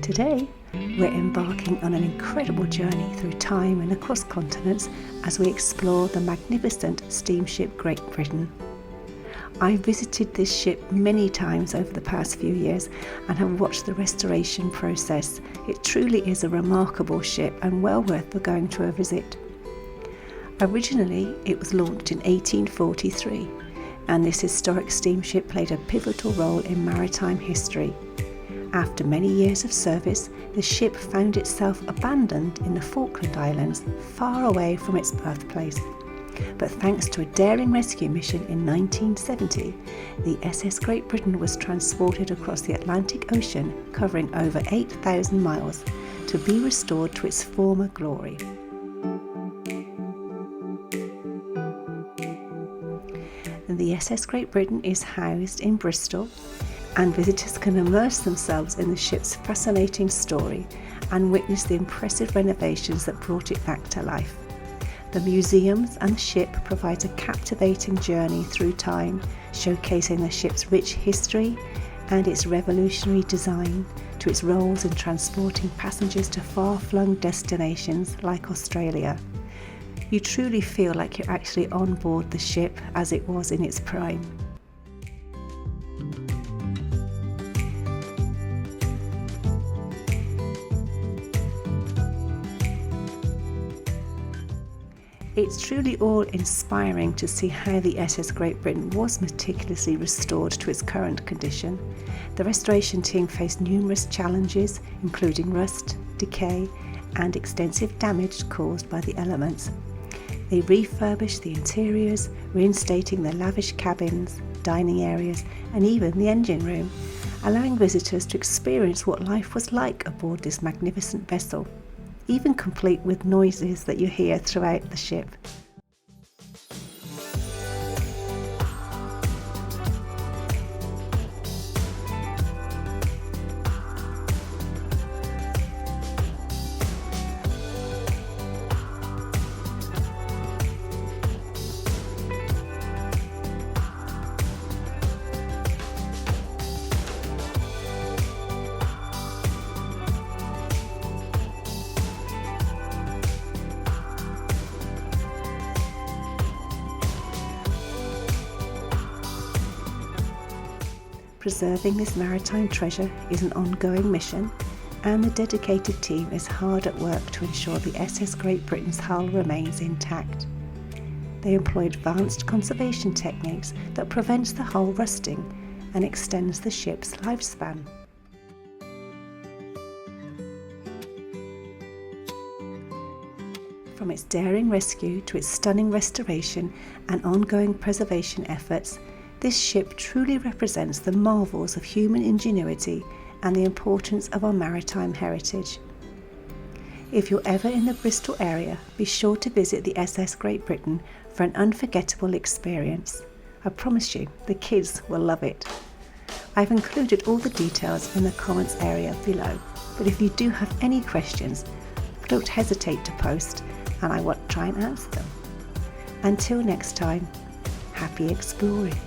Today, we're embarking on an incredible journey through time and across continents as we explore the magnificent steamship Great Britain. I've visited this ship many times over the past few years and have watched the restoration process. It truly is a remarkable ship and well worth going to a visit. Originally, it was launched in 1843, and this historic steamship played a pivotal role in maritime history. After many years of service, the ship found itself abandoned in the Falkland Islands, far away from its birthplace. But thanks to a daring rescue mission in 1970, the SS Great Britain was transported across the Atlantic Ocean, covering over 8,000 miles, to be restored to its former glory. The SS Great Britain is housed in Bristol, and visitors can immerse themselves in the ship's fascinating story and witness the impressive renovations that brought it back to life. The museums and the ship provides a captivating journey through time, showcasing the ship's rich history and its revolutionary design, to its roles in transporting passengers to far-flung destinations like Australia. You truly feel like you're actually on board the ship as it was in its prime. It's truly awe-inspiring to see how the SS Great Britain was meticulously restored to its current condition. The restoration team faced numerous challenges, including rust, decay, and extensive damage caused by the elements. They refurbished the interiors, reinstating the lavish cabins, dining areas, and even the engine room, allowing visitors to experience what life was like aboard this magnificent vessel, even complete with noises that you hear throughout the ship. Preserving this maritime treasure is an ongoing mission, and the dedicated team is hard at work to ensure the SS Great Britain's hull remains intact. They employ advanced conservation techniques that prevents the hull rusting and extends the ship's lifespan. From its daring rescue to its stunning restoration and ongoing preservation efforts, this ship truly represents the marvels of human ingenuity and the importance of our maritime heritage. If you're ever in the Bristol area, be sure to visit the SS Great Britain for an unforgettable experience. I promise you, the kids will love it. I've included all the details in the comments area below, but if you do have any questions, don't hesitate to post and I will try and answer them. Until next time, happy exploring.